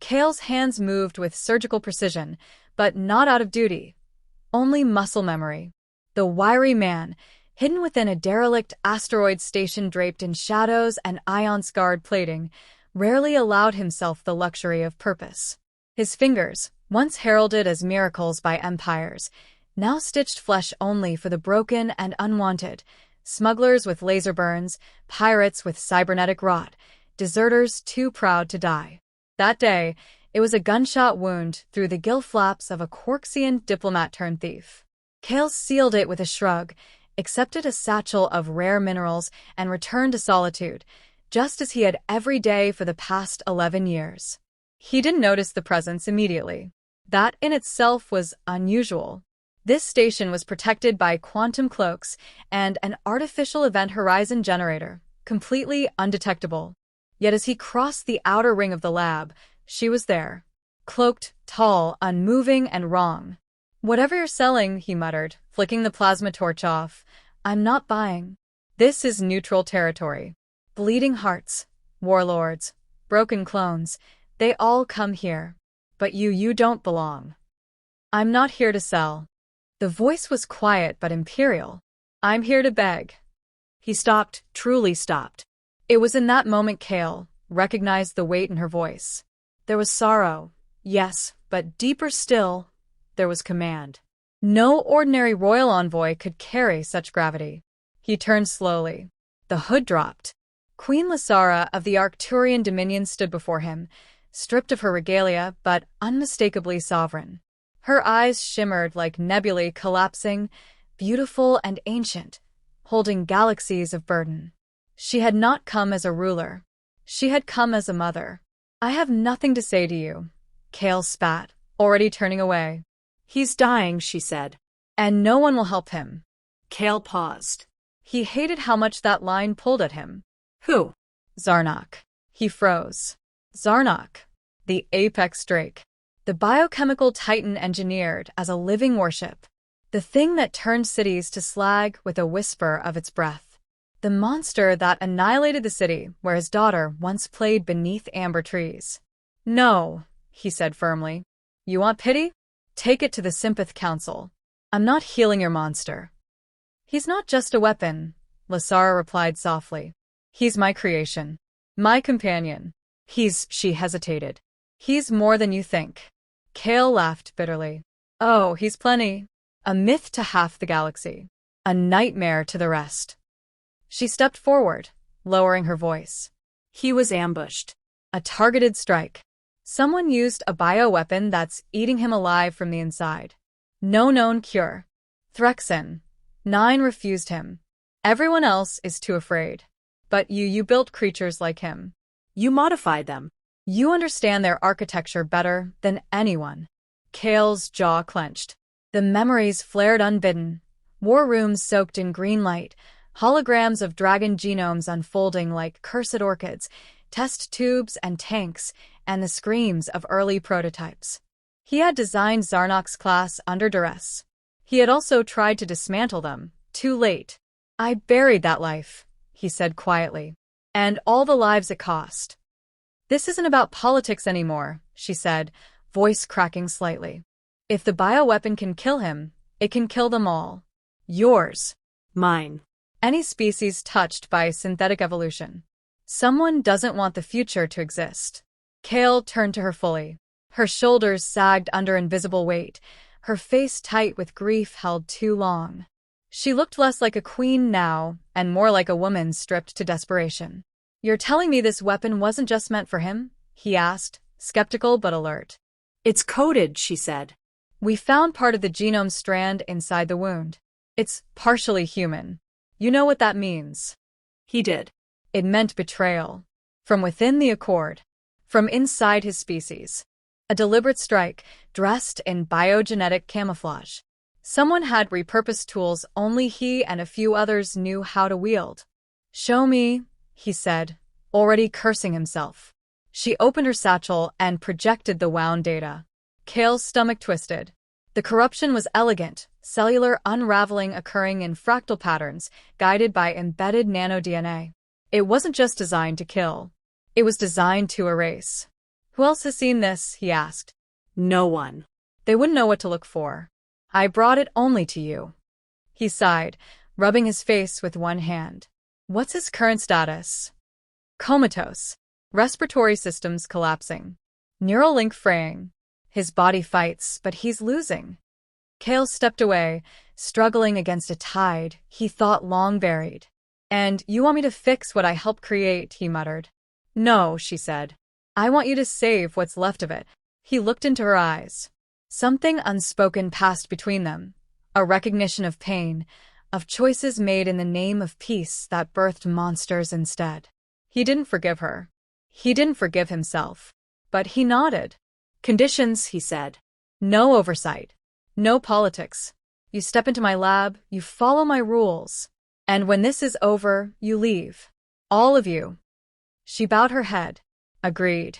Kale's hands moved with surgical precision, but not out of duty. Only muscle memory. The wiry man, hidden within a derelict asteroid station draped in shadows and ion-scarred plating, rarely allowed himself the luxury of purpose. His fingers, once heralded as miracles by empires, now stitched flesh only for the broken and unwanted, smugglers with laser burns, pirates with cybernetic rot, deserters too proud to die. That day, it was a gunshot wound through the gill flaps of a Quarksian diplomat-turned-thief. Kale sealed it with a shrug, accepted a satchel of rare minerals, and returned to solitude, just as he had every day for the past 11 years. He didn't notice the presence immediately. That in itself was unusual. This station was protected by quantum cloaks and an artificial event horizon generator, completely undetectable. Yet as he crossed the outer ring of the lab, she was there. Cloaked, tall, unmoving, and wrong. "Whatever you're selling," he muttered, flicking the plasma torch off, "I'm not buying. This is neutral territory. Bleeding hearts, warlords, broken clones, they all come here. But you don't belong. I'm not here to sell." The voice was quiet but imperial. "I'm here to beg." He stopped, truly stopped. It was in that moment Kale recognized the weight in her voice. There was sorrow, yes, but deeper still, there was command. No ordinary royal envoy could carry such gravity. He turned slowly. The hood dropped. Queen Lysara of the Arcturian Dominion stood before him, stripped of her regalia but unmistakably sovereign. Her eyes shimmered like nebulae collapsing, beautiful and ancient, holding galaxies of burden. She had not come as a ruler. She had come as a mother. "I have nothing to say to you," Kale spat, already turning away. "He's dying," she said. "And no one will help him." Kale paused. He hated how much that line pulled at him. "Who?" "Zarnok." He froze. Zarnok. The apex drake. The biochemical titan engineered as a living worship. The thing that turned cities to slag with a whisper of its breath. The monster that annihilated the city where his daughter once played beneath amber trees. "No," he said firmly. "You want pity? Take it to the Sympath Council. I'm not healing your monster." "He's not just a weapon," Lysara replied softly. "He's my creation. My companion. She hesitated. "He's more than you think." Kale laughed bitterly. "Oh, he's plenty. A myth to half the galaxy. A nightmare to the rest." She stepped forward, lowering her voice. "He was ambushed. A targeted strike. Someone used a bioweapon that's eating him alive from the inside. No known cure. Threxen. 9 refused him. Everyone else is too afraid. But you built creatures like him. You modified them. You understand their architecture better than anyone." Kale's jaw clenched. The memories flared unbidden. War rooms soaked in green light, holograms of dragon genomes unfolding like cursed orchids, test tubes and tanks, and the screams of early prototypes. He had designed Zarnok's class under duress. He had also tried to dismantle them, too late. "I buried that life," he said quietly. "And all the lives it cost." "This isn't about politics anymore," she said, voice cracking slightly. "If the bioweapon can kill him, it can kill them all. Yours. Mine. Any species touched by synthetic evolution. Someone doesn't want the future to exist." Kale turned to her fully. Her shoulders sagged under invisible weight, her face tight with grief held too long. She looked less like a queen now, and more like a woman stripped to desperation. "You're telling me this weapon wasn't just meant for him?" he asked, skeptical but alert. "It's coded," she said. "We found part of the genome strand inside the wound. It's partially human. You know what that means." He did. It meant betrayal. From within the Accord. From inside his species. A deliberate strike, dressed in biogenetic camouflage. Someone had repurposed tools only he and a few others knew how to wield. "Show me," he said, already cursing himself. She opened her satchel and projected the wound data. Kale's stomach twisted. The corruption was elegant, cellular unraveling occurring in fractal patterns, guided by embedded nano-DNA. It wasn't just designed to kill. It was designed to erase. Who else has seen this? He asked. No one. They wouldn't know what to look for. I brought it only to you. He sighed, rubbing his face with one hand. What's his current status? Comatose. Respiratory systems collapsing. Neural link fraying. His body fights, but he's losing. Kale stepped away, struggling against a tide he thought long buried. And you want me to fix what I helped create, he muttered. No, she said. I want you to save what's left of it. He looked into her eyes. Something unspoken passed between them, a recognition of pain, of choices made in the name of peace that birthed monsters instead. He didn't forgive her. He didn't forgive himself. But he nodded. Conditions, he said. No oversight. No politics. You step into my lab, you follow my rules. And when this is over, you leave. All of you. She bowed her head. Agreed.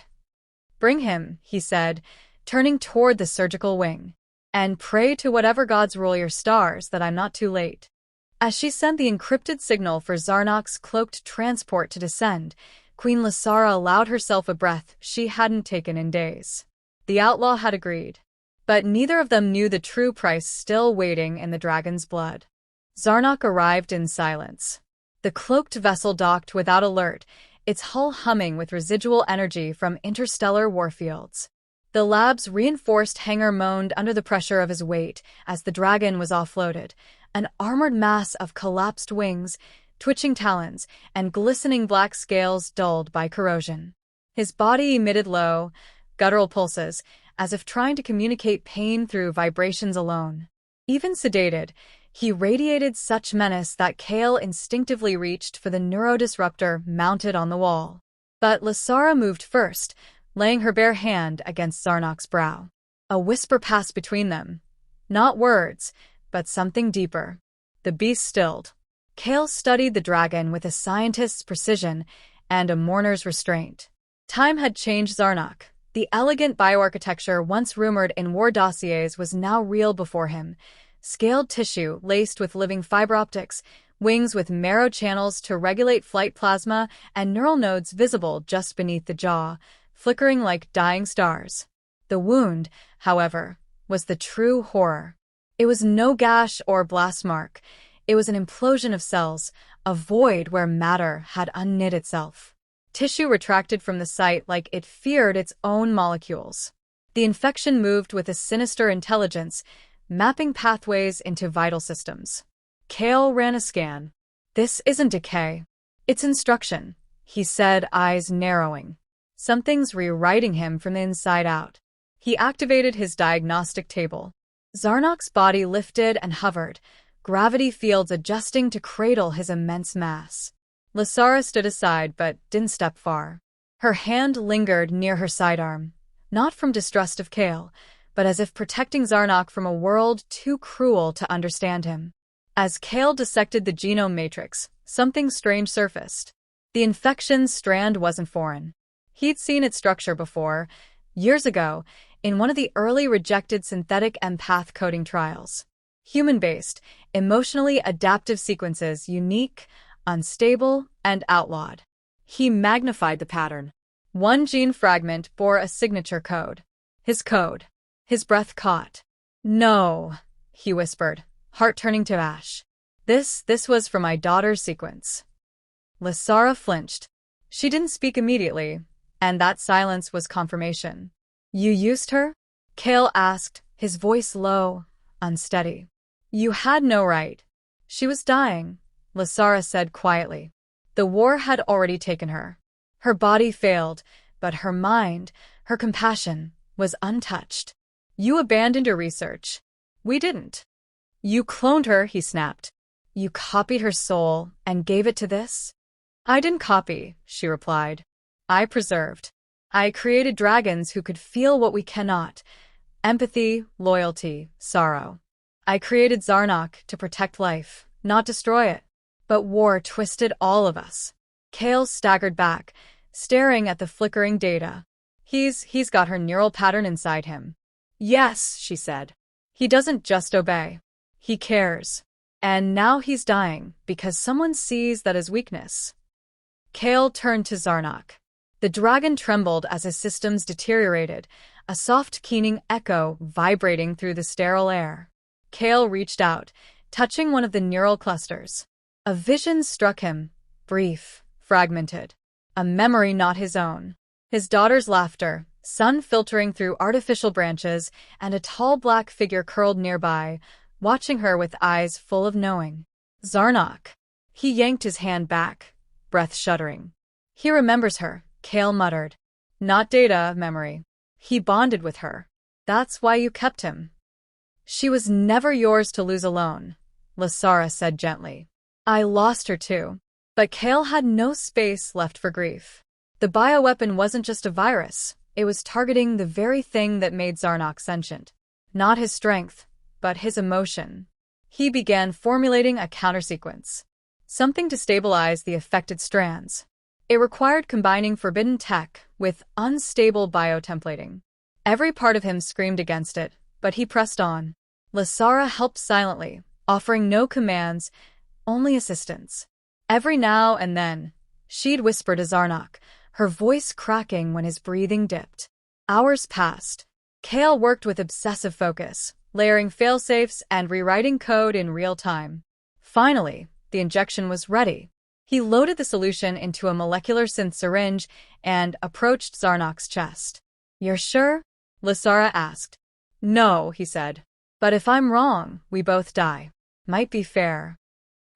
Bring him, he said, turning toward the surgical wing. And pray to whatever gods rule your stars that I'm not too late. As she sent the encrypted signal for Zarnok's cloaked transport to descend, Queen Lysara allowed herself a breath she hadn't taken in days. The outlaw had agreed. But neither of them knew the true price still waiting in the dragon's blood. Zarnok arrived in silence. The cloaked vessel docked without alert, its hull humming with residual energy from interstellar warfields. The lab's reinforced hangar moaned under the pressure of his weight as the dragon was offloaded, an armored mass of collapsed wings, twitching talons, and glistening black scales dulled by corrosion. His body emitted low, guttural pulses, as if trying to communicate pain through vibrations alone. Even sedated, he radiated such menace that Kale instinctively reached for the neurodisruptor mounted on the wall. But Lysara moved first, laying her bare hand against Zarnok's brow. A whisper passed between them. Not words, but something deeper. The beast stilled. Kale studied the dragon with a scientist's precision and a mourner's restraint. Time had changed Zarnok. The elegant bioarchitecture once rumored in war dossiers was now real before him. Scaled tissue laced with living fiber optics, wings with marrow channels to regulate flight plasma, and neural nodes visible just beneath the jaw, flickering like dying stars. The wound, however, was the true horror. It was no gash or blast mark. It was an implosion of cells, a void where matter had unknit itself. Tissue retracted from the site like it feared its own molecules. The infection moved with a sinister intelligence, mapping pathways into vital systems. Kale ran a scan. This isn't decay. It's instruction, he said, eyes narrowing. Something's rewriting him from the inside out. He activated his diagnostic table. Zarnok's body lifted and hovered, gravity fields adjusting to cradle his immense mass. Lysara stood aside but didn't step far. Her hand lingered near her sidearm, not from distrust of Kale, but as if protecting Zarnok from a world too cruel to understand him. As Kale dissected the genome matrix, something strange surfaced. The infection's strand wasn't foreign. He'd seen its structure before, years ago, in one of the early rejected synthetic empath coding trials. Human-based, emotionally adaptive sequences, unique, unstable, and outlawed. He magnified the pattern. One gene fragment bore a signature code. His code. His breath caught. No, he whispered, heart turning to ash. This was for my daughter's sequence. Lysara flinched. She didn't speak immediately, and that silence was confirmation. You used her? Kale asked, his voice low, unsteady. You had no right. She was dying, Lysara said quietly. The war had already taken her. Her body failed, but her mind, her compassion, was untouched. You abandoned your research. We didn't. You cloned her, he snapped. You copied her soul and gave it to this? I didn't copy, she replied. I preserved. I created dragons who could feel what we cannot. Empathy, loyalty, sorrow. I created Zarnok to protect life, not destroy it. But war twisted all of us. Kale staggered back, staring at the flickering data. He's got her neural pattern inside him. Yes, she said. He doesn't just obey. He cares. And now he's dying because someone sees that as weakness. Kale turned to Zarnok. The dragon trembled as his systems deteriorated, a soft keening echo vibrating through the sterile air. Kale reached out, touching one of the neural clusters. A vision struck him, brief, fragmented. A memory not his own. His daughter's laughter, sun filtering through artificial branches, and a tall black figure curled nearby, watching her with eyes full of knowing. Zarnok. He yanked his hand back, breath shuddering. He remembers her, Kale muttered. Not data, memory. He bonded with her. That's why you kept him. She was never yours to lose alone, Lasara said gently. I lost her too. But Kale had no space left for grief. The bioweapon wasn't just a virus, it was targeting the very thing that made Zarnok sentient. Not his strength, but his emotion. He began formulating a countersequence. Something to stabilize the affected strands. It required combining forbidden tech with unstable biotemplating. Every part of him screamed against it, but he pressed on. Lasara helped silently, offering no commands, only assistance. Every now and then, she'd whisper to Zarnok, her voice cracking when his breathing dipped. Hours passed. Kale worked with obsessive focus, layering failsafes and rewriting code in real time. Finally, the injection was ready. He loaded the solution into a molecular synth syringe and approached Zarnok's chest. You're sure? Lasara asked. No, he said. But if I'm wrong, we both die. Might be fair.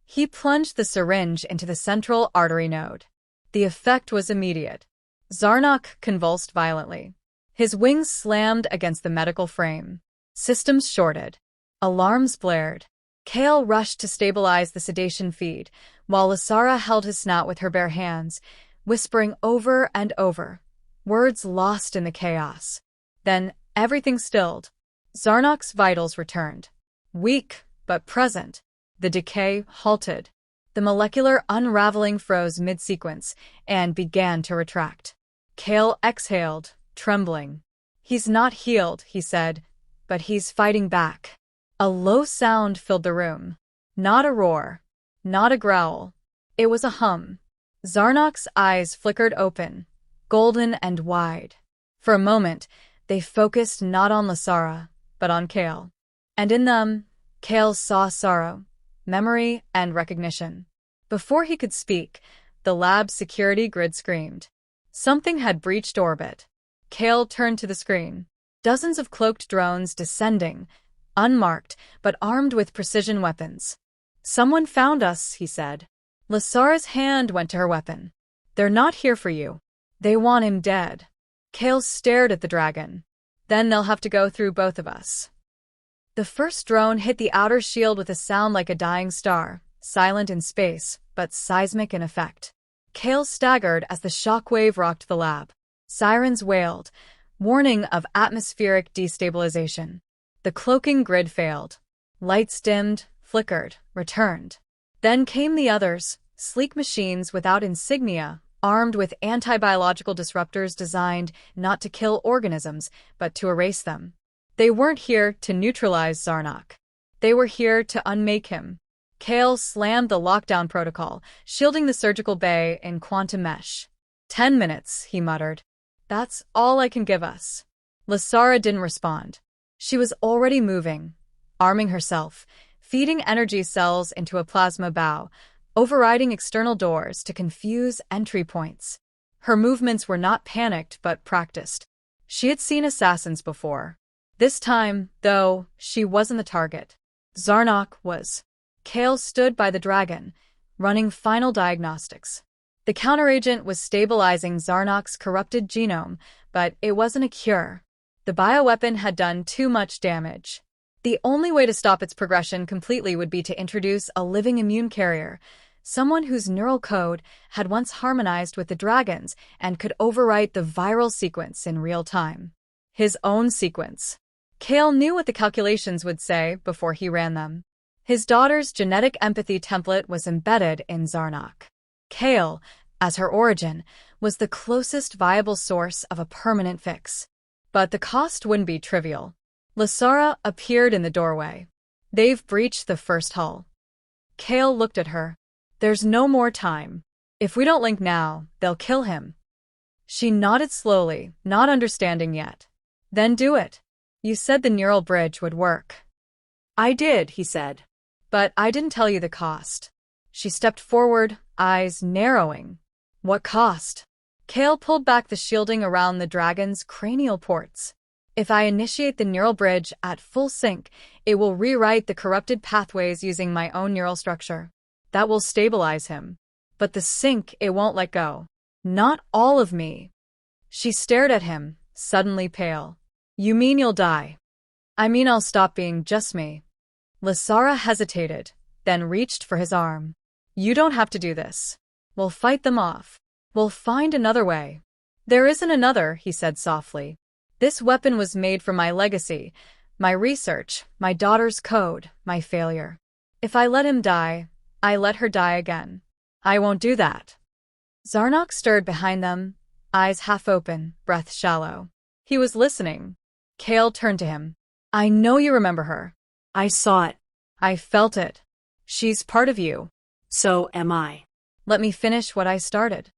He plunged the syringe into the central artery node. The effect was immediate. Zarnok convulsed violently. His wings slammed against the medical frame. Systems shorted. Alarms blared. Kale rushed to stabilize the sedation feed, while Lasara held his snout with her bare hands, whispering over and over, words lost in the chaos. Then everything stilled. Zarnok's vitals returned. Weak, but present. The decay halted. The molecular unraveling froze mid-sequence and began to retract. Kale exhaled, trembling. He's not healed, he said, but he's fighting back. A low sound filled the room. Not a roar. Not a growl. It was a hum. Zarnok's eyes flickered open, golden and wide. For a moment, they focused not on Lasara, but on Kale. And in them, Kale saw sorrow, memory, and recognition. Before he could speak, the lab's security grid screamed. Something had breached orbit. Kale turned to the screen. Dozens of cloaked drones descending, unmarked, but armed with precision weapons. Someone found us, he said. Lasara's hand went to her weapon. They're not here for you. They want him dead. Kale stared at the dragon. Then they'll have to go through both of us. The first drone hit the outer shield with a sound like a dying star, silent in space, but seismic in effect. Kale staggered as the shockwave rocked the lab. Sirens wailed, warning of atmospheric destabilization. The cloaking grid failed. Lights dimmed, flickered, returned. Then came the others, sleek machines without insignia, armed with anti-biological disruptors designed not to kill organisms, but to erase them. They weren't here to neutralize Zarnok. They were here to unmake him. Kale slammed the lockdown protocol, shielding the surgical bay in quantum mesh. 10 minutes, he muttered. That's all I can give us. Lasara didn't respond. She was already moving, arming herself, feeding energy cells into a plasma bow, overriding external doors to confuse entry points. Her movements were not panicked but practiced. She had seen assassins before. This time, though, she wasn't the target. Zarnok was. Kale stood by the dragon, running final diagnostics. The counteragent was stabilizing Zarnok's corrupted genome, but it wasn't a cure. The bioweapon had done too much damage. The only way to stop its progression completely would be to introduce a living immune carrier, someone whose neural code had once harmonized with the dragon's and could overwrite the viral sequence in real time. His own sequence. Kale knew what the calculations would say before he ran them. His daughter's genetic empathy template was embedded in Zarnok. Kale, as her origin, was the closest viable source of a permanent fix. But the cost wouldn't be trivial. Lasara appeared in the doorway. They've breached the first hull. Kale looked at her. There's no more time. If we don't link now, they'll kill him. She nodded slowly, not understanding yet. Then do it. You said the neural bridge would work. I did, he said. But I didn't tell you the cost. She stepped forward, eyes narrowing. What cost? Kale pulled back the shielding around the dragon's cranial ports. If I initiate the neural bridge at full sync, it will rewrite the corrupted pathways using my own neural structure. That will stabilize him. But the sync, it won't let go. Not all of me. She stared at him, suddenly pale. You mean you'll die? I mean I'll stop being just me. Lasara hesitated, then reached for his arm. You don't have to do this. We'll fight them off. We'll find another way. There isn't another, he said softly. This weapon was made for my legacy, my research, my daughter's code, my failure. If I let him die, I let her die again. I won't do that. Zarnok stirred behind them, eyes half open, breath shallow. He was listening. Kale turned to him. I know you remember her. I saw it. I felt it. She's part of you. So am I. Let me finish what I started.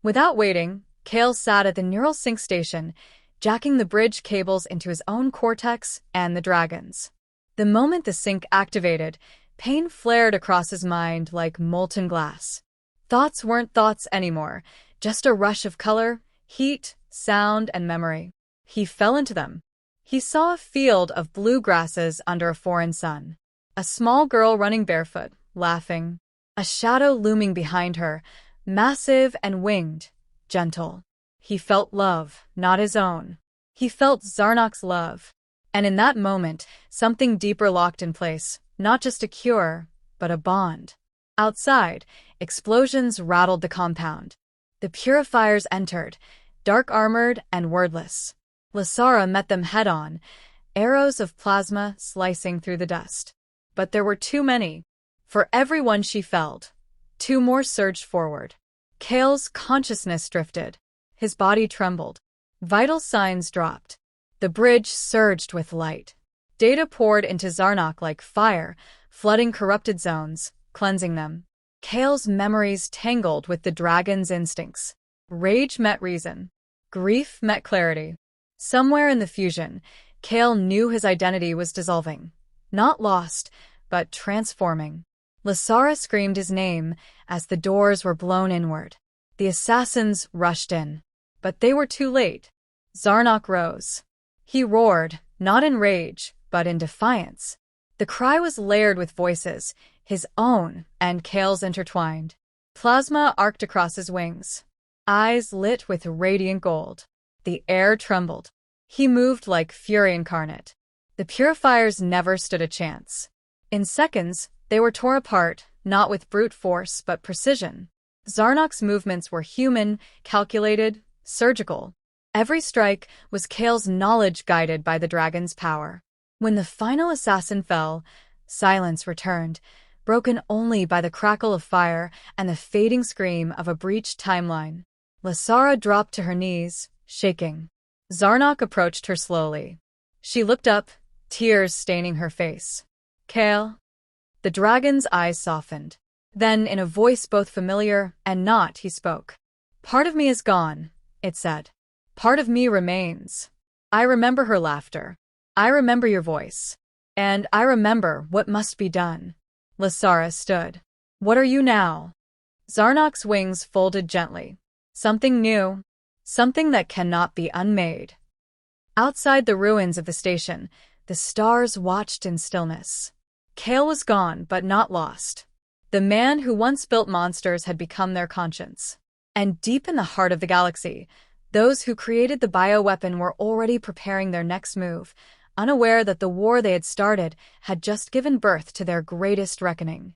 Without waiting, Kale sat at the neural sync station, jacking the bridge cables into his own cortex and the dragon's. The moment the sync activated, pain flared across his mind like molten glass. Thoughts weren't thoughts anymore, just a rush of color, heat, sound, and memory. He fell into them. He saw a field of blue grasses under a foreign sun. A small girl running barefoot, laughing. A shadow looming behind her, massive and winged, gentle. He felt love, not his own. He felt Zarnok's love. And in that moment, something deeper locked in place, not just a cure, but a bond. Outside, explosions rattled the compound. The purifiers entered, dark-armored and wordless. Lasara met them head-on, arrows of plasma slicing through the dust. But there were too many. For every one she felled, two more surged forward. Kale's consciousness drifted. His body trembled. Vital signs dropped. The bridge surged with light. Data poured into Zarnok like fire, flooding corrupted zones, cleansing them. Kale's memories tangled with the dragon's instincts. Rage met reason. Grief met clarity. Somewhere in the fusion, Kale knew his identity was dissolving. Not lost, but transforming. Lasara screamed his name as the doors were blown inward. The assassins rushed in. But they were too late. Zarnok rose. He roared, not in rage, but in defiance. The cry was layered with voices, his own and Kale's intertwined. Plasma arced across his wings. Eyes lit with radiant gold. The air trembled. He moved like fury incarnate. The purifiers never stood a chance. In seconds, they were torn apart, not with brute force but precision. Zarnok's movements were human, calculated, surgical. Every strike was Kale's knowledge guided by the dragon's power. When the final assassin fell, silence returned, broken only by the crackle of fire and the fading scream of a breached timeline. Lasara dropped to her knees, shaking. Zarnok approached her slowly. She looked up, tears staining her face. Kale? The dragon's eyes softened. Then, in a voice both familiar and not, he spoke. Part of me is gone, it said. Part of me remains. I remember her laughter. I remember your voice. And I remember what must be done. Lasara stood. What are you now? Zarnok's wings folded gently. Something new. Something that cannot be unmade. Outside the ruins of the station, the stars watched in stillness. Kale was gone, but not lost. The man who once built monsters had become their conscience. And deep in the heart of the galaxy, those who created the bioweapon were already preparing their next move, unaware that the war they had started had just given birth to their greatest reckoning.